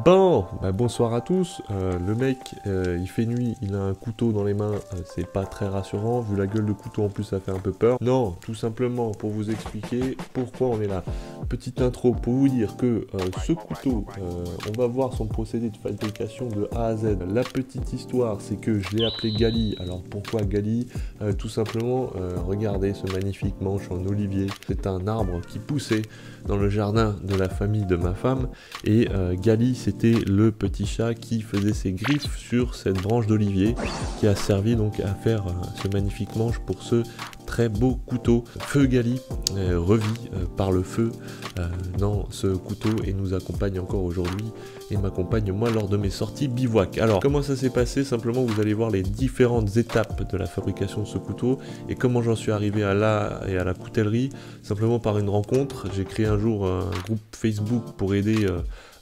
Bon, bah bonsoir à tous. Le mec, il fait nuit, il a un couteau dans les mains, c'est pas très rassurant. Vu la gueule de couteau en plus, ça fait un peu peur. Non, tout simplement pour vous expliquer pourquoi on est là. Petite intro pour vous dire que ce couteau, on va voir son procédé de fabrication de A à Z. La petite histoire, c'est que je l'ai appelé Gali. Alors pourquoi Gali? Tout simplement, regardez ce magnifique manche en olivier. C'est un arbre qui poussait dans le jardin de la famille de ma femme. Et Gali, c'était le petit chat qui faisait ses griffes sur cette branche d'olivier qui a servi donc à faire ce magnifique manche pour ce très beau couteau. Feu Gali revit par le feu dans ce couteau et nous accompagne encore aujourd'hui et m'accompagne moi lors de mes sorties bivouac. Alors comment ça s'est passé? Simplement vous allez voir les différentes étapes de la fabrication de ce couteau et comment j'en suis arrivé à là et à la coutellerie, simplement par une rencontre. J'ai créé un jour un groupe Facebook pour aider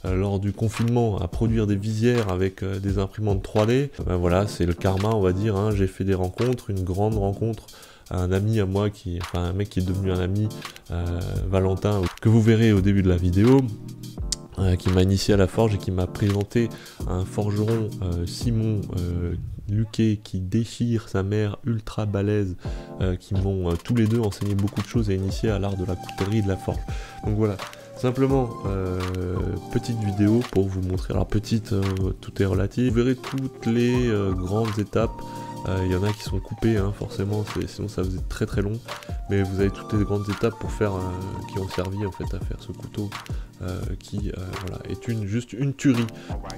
lors du confinement à produire des visières avec des imprimantes 3D. Ben voilà, c'est le karma on va dire, hein. J'ai fait des rencontres, une grande rencontre, un ami à moi, un mec qui est devenu un ami, Valentin, que vous verrez au début de la vidéo, qui m'a initié à la forge et qui m'a présenté un forgeron, Simon Luquet, qui déchire sa mère ultra balèze, qui m'ont tous les deux enseigné beaucoup de choses et initié à l'art de la coutellerie et de la forge. Donc voilà. Simplement, petite vidéo pour vous montrer, alors petite, tout est relatif, vous verrez toutes les grandes étapes, il y en a qui sont coupées, hein, forcément, sinon ça faisait très très long, mais vous avez toutes les grandes étapes pour faire, qui ont servi en fait à faire ce couteau, qui voilà, est juste une tuerie.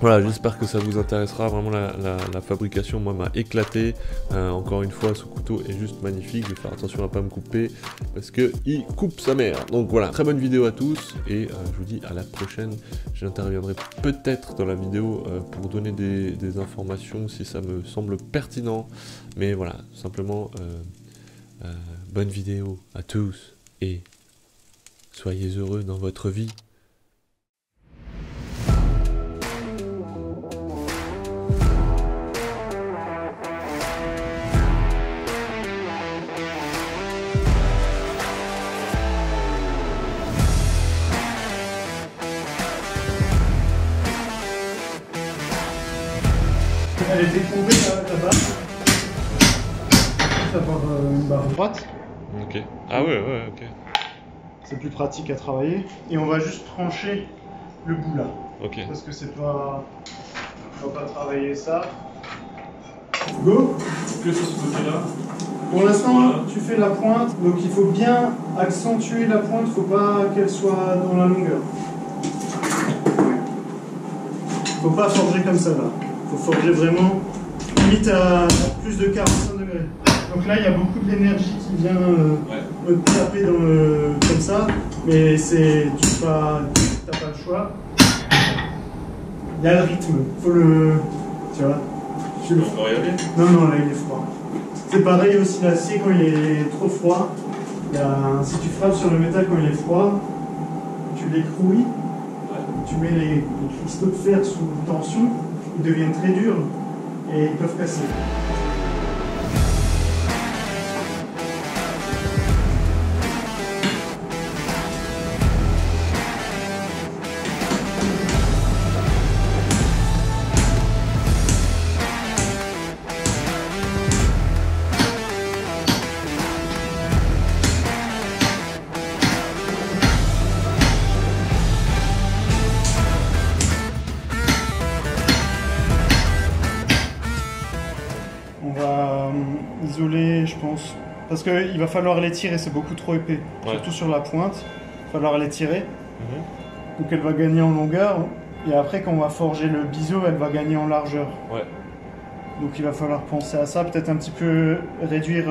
Voilà, j'espère que ça vous intéressera, vraiment la fabrication, moi, m'a éclaté, encore une fois, ce couteau est juste magnifique, je vais faire attention à pas me couper, parce que il coupe sa mère. Donc voilà, très bonne vidéo à tous, et je vous dis à la prochaine. J'interviendrai peut-être dans la vidéo pour donner des informations si ça me semble pertinent, mais voilà, simplement, bonne vidéo à tous, et soyez heureux dans votre vie. Elle était courbée là-bas. Ça part une barre droite. Ok. Ah ouais, ok. C'est plus pratique à travailler. Et on va juste trancher le bout là. Ok. Parce que c'est pas. On va pas travailler ça. Go. Que sur ce côté-là. Pour l'instant, Voilà. tu fais la pointe. Donc il faut bien accentuer la pointe. Faut pas qu'elle soit dans la longueur. Faut pas forger comme ça là. Faut forger vraiment limite à plus de 45 degrés. Donc là, il y a beaucoup d'énergie qui vient me taper dans le, comme ça, mais t'as pas le choix. Il y a le rythme, faut le, tu vois. Tu veux encore y aller? Non, là il est froid. C'est pareil aussi l'acier quand il est trop froid. Si tu frappes sur le métal quand il est froid, tu l'écrouilles, tu mets les cristaux de fer sous tension. Ils deviennent très durs et ils peuvent casser. On va isoler, je pense, parce qu'il va falloir les tirer, c'est beaucoup trop épais, surtout sur la pointe, il va falloir les tirer. Donc elle va gagner en longueur, et après quand on va forger le biseau, elle va gagner en largeur. Donc il va falloir penser à ça, peut-être un petit peu réduire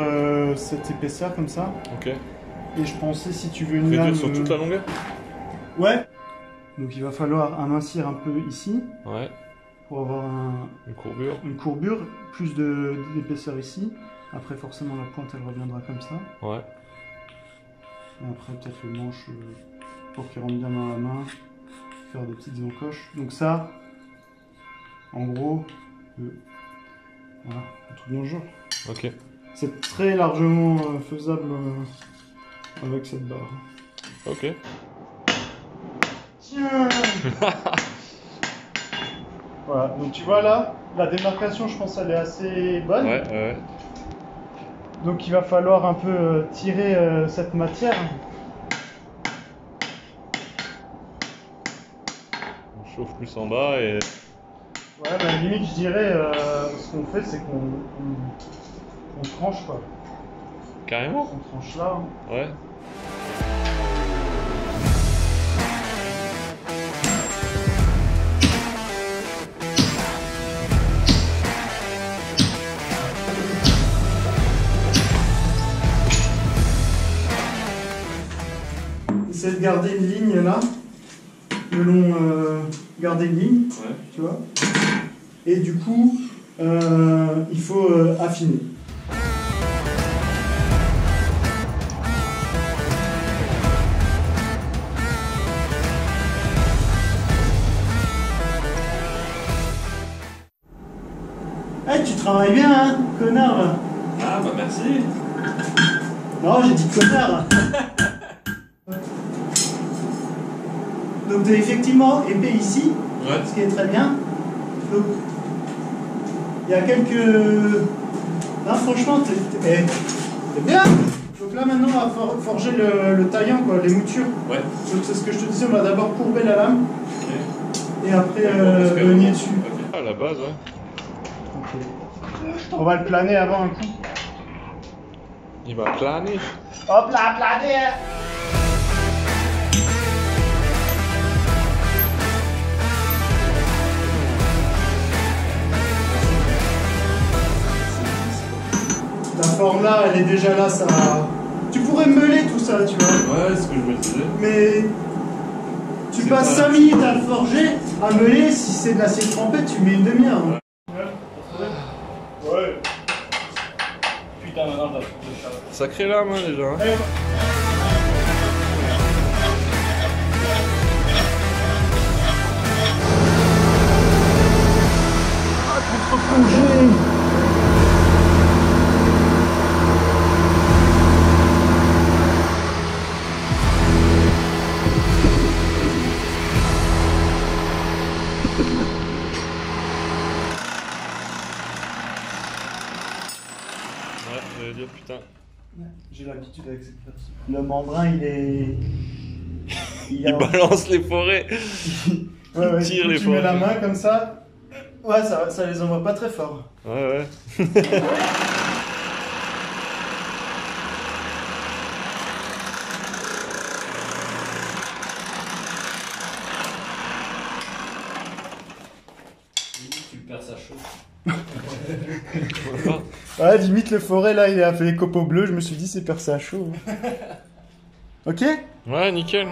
cette épaisseur comme ça. Ok. Et je pensais si tu veux une Réduire lame... sur toute la longueur? Ouais. Donc il va falloir amincir un peu ici. Ouais. Pour avoir Une courbure. une courbure, plus d'épaisseur ici. Après forcément la pointe elle reviendra comme ça. Ouais. Et après peut-être le manche pour qu'il rentre bien dans la main. Faire des petites encoches. Donc ça, en gros, voilà, un truc dans le genre. Ok. C'est très largement faisable avec cette barre. Ok. Tiens. Voilà, donc tu vois là, la démarcation, je pense, elle est assez bonne. Ouais, ouais. Donc il va falloir un peu tirer cette matière. On chauffe plus en bas et... Ouais, bah, limite, je dirais, ce qu'on fait, c'est qu'on tranche, quoi. Carrément? On tranche là. Hein. Ouais. Essaye de garder une ligne là, le long, garder une ligne, Ouais. tu vois. Et du coup, il faut affiner. Eh, tu travailles bien, hein, connard. Ah bah merci. Non, j'ai dit connard. Donc tu es effectivement épais ici, Ouais. ce qui est très bien. Donc il y a quelques... Là franchement, t'es bien. Donc là maintenant on va forger le taillant, quoi, les moutures. Ouais. Donc c'est ce que je te disais, on va d'abord courber la lame Ok. et après Parce que- venir dessus. Ok. À la base, ouais. On va le planer avant un coup. Il va planer. Hop là, planer. La forme là, elle est déjà là, ça... Tu pourrais meuler tout ça, tu vois. Ouais, c'est ce que je me disais. Mais tu C'est passes pas- 5 minutes à le forger, à meuler, si c'est de l'acier trempé, tu mets une demi-heure. Ouais. Putain, maintenant t'as trop de chat. Sacré lame, hein, déjà. Hein. Ouais, j'allais dire, putain. J'ai l'habitude avec cette personne. Le membrin, il est... Il balance les forêts. Ouais, tire du coup, les tu mets la forêts. main comme ça. Ouais, ça les envoie pas très fort. Ouais, ouais. Tu le perds, ça chaud. Ouais, limite le forêt là, il a fait les copeaux bleus, je me suis dit c'est percé à chaud. Ok? Ouais, nickel.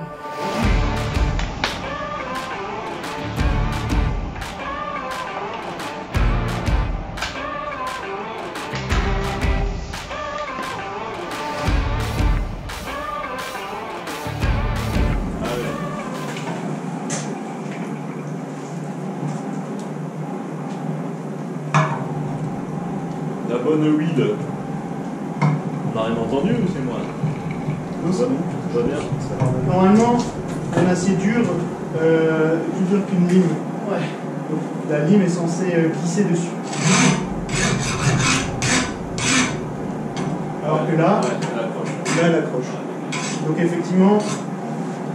La bonne weed. On a rien entendu ou c'est moi? Non, ça Ça va bien. Normalement, un acier dur, plus dur qu'une lime. Ouais. Donc la lime est censée glisser dessus. Alors que là, Ouais, elle accroche. là elle accroche. Donc effectivement,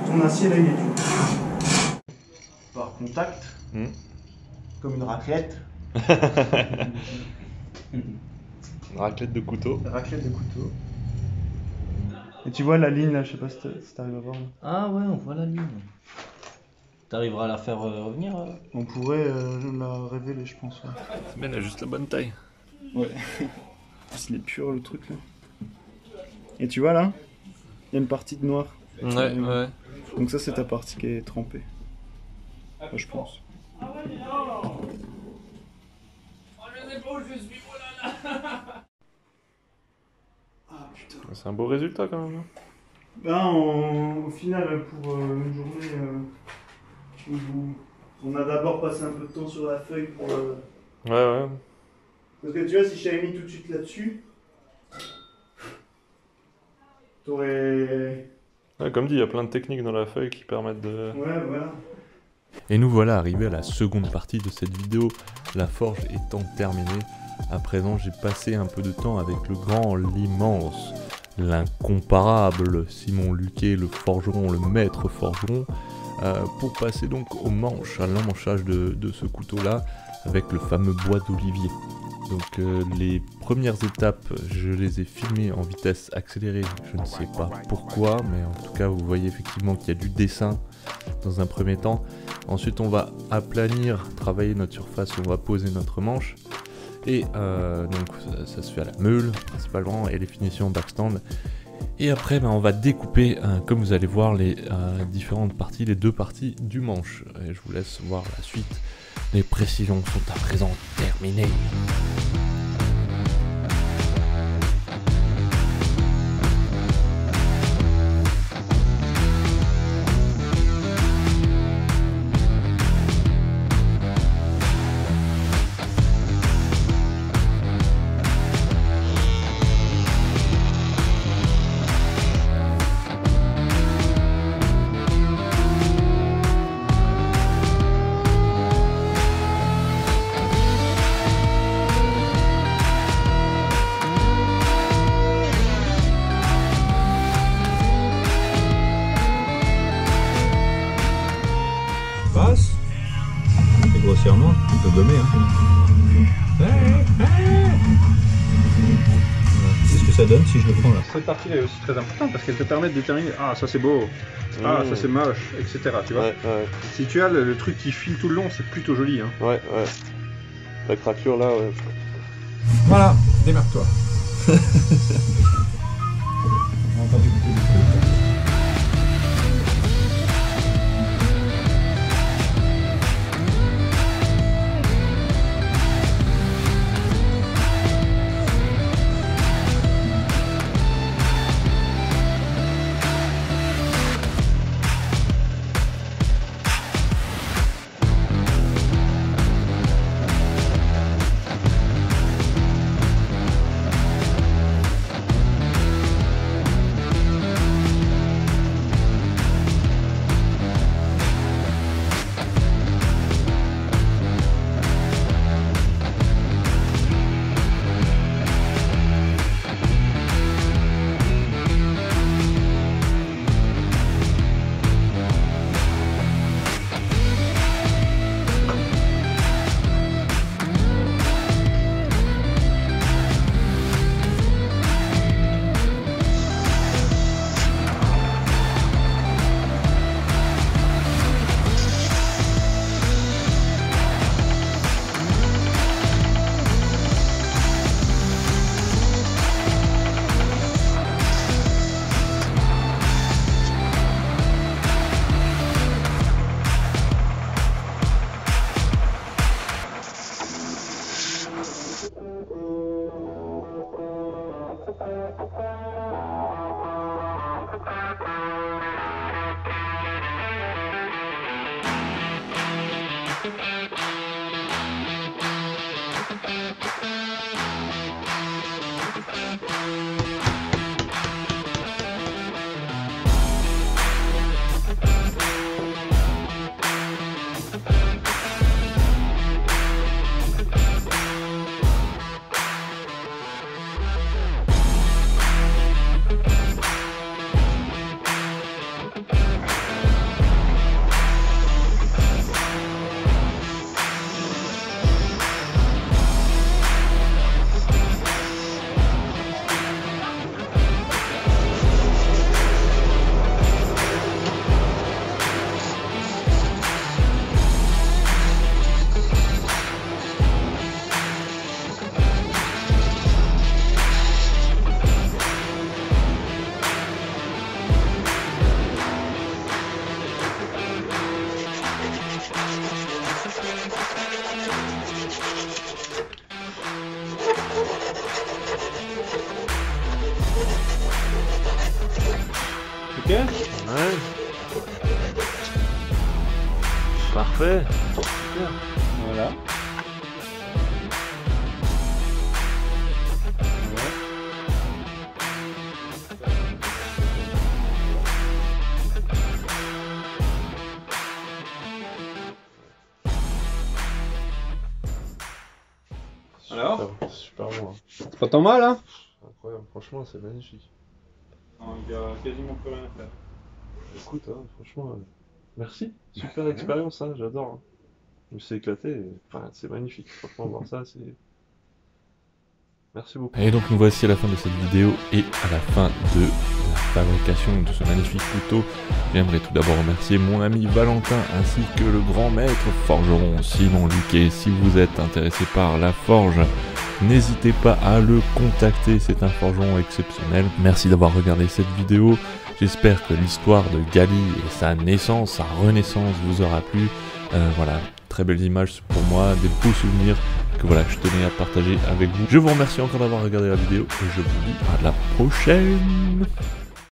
ton acier là il est dur. Par contact, comme une raclette. Une raclette de couteau. Raclette de couteau. Et tu vois la ligne là, je sais pas si t'arrives à voir. Là. Ah ouais, on voit la ligne. T'arriveras à la faire revenir On pourrait la révéler, je pense. Ouais. Ben, elle a juste la bonne taille. Ouais. Il est pur le truc là. Et tu vois là, il y a une partie de noir. Ouais, ouais. Donc ça c'est ta partie qui est trempée. Moi, je pense. Ah putain. C'est un beau résultat quand même. Hein. Ben, au final, pour une journée où on a d'abord passé un peu de temps sur la feuille pour... Ouais, ouais. Parce que tu vois, si je t'avais mis tout de suite là-dessus, t'aurais... Ouais, comme dit, il y a plein de techniques dans la feuille qui permettent de... Ouais, voilà. Et nous voilà arrivés à la seconde partie de cette vidéo, la forge étant terminée. À présent, j'ai passé un peu de temps avec le grand, l'immense, l'incomparable Simon Luquet, le forgeron, le maître forgeron, pour passer donc au manche, à l'emmanchage de ce couteau-là, avec le fameux bois d'olivier. Donc les premières étapes, je les ai filmées en vitesse accélérée, je ne sais pas pourquoi, mais en tout cas vous voyez effectivement qu'il y a du dessin dans un premier temps. Ensuite on va aplanir, travailler notre surface, on va poser notre manche. Et donc ça se fait à la meule principalement et les finitions en backstand. Et après on va découper, comme vous allez voir, les différentes parties, les deux parties du manche. Et je vous laisse voir la suite. Les précisions sont à présent terminées. Et grossièrement, tu peux gommer. Qu'est-ce que ça donne si je le prends là? Cette partie-là est aussi très importante parce qu'elle te permet de déterminer ah ça c'est beau, ah ça c'est moche, etc. Tu vois. Si tu as le truc qui file tout le long, c'est plutôt joli. Hein. La craquelure là. Voilà, démarre-toi. On a entendu couper du feu. Ok. Ouais. Parfait. Super. Voilà. Alors, c'est super bon. Hein. c'est pas tant mal, hein? Incroyable, franchement, c'est magnifique. Non, il y a quasiment plus rien à faire. Écoute, hein, franchement, merci. Super expérience, hein, j'adore. Hein. Je me suis éclaté. Enfin, c'est magnifique. Franchement, voir ça, c'est... Merci beaucoup. Et donc nous voici à la fin de cette vidéo et à la fin de la fabrication de ce magnifique couteau. J'aimerais tout d'abord remercier mon ami Valentin ainsi que le grand maître forgeron Simon Luquet. Si vous êtes intéressé par la forge, n'hésitez pas à le contacter, c'est un forgeron exceptionnel. Merci d'avoir regardé cette vidéo. J'espère que l'histoire de Gali et sa naissance, sa renaissance vous aura plu. Voilà, très belles images pour moi, des beaux souvenirs que voilà, je tenais à partager avec vous. Je vous remercie encore d'avoir regardé la vidéo et je vous dis à la prochaine.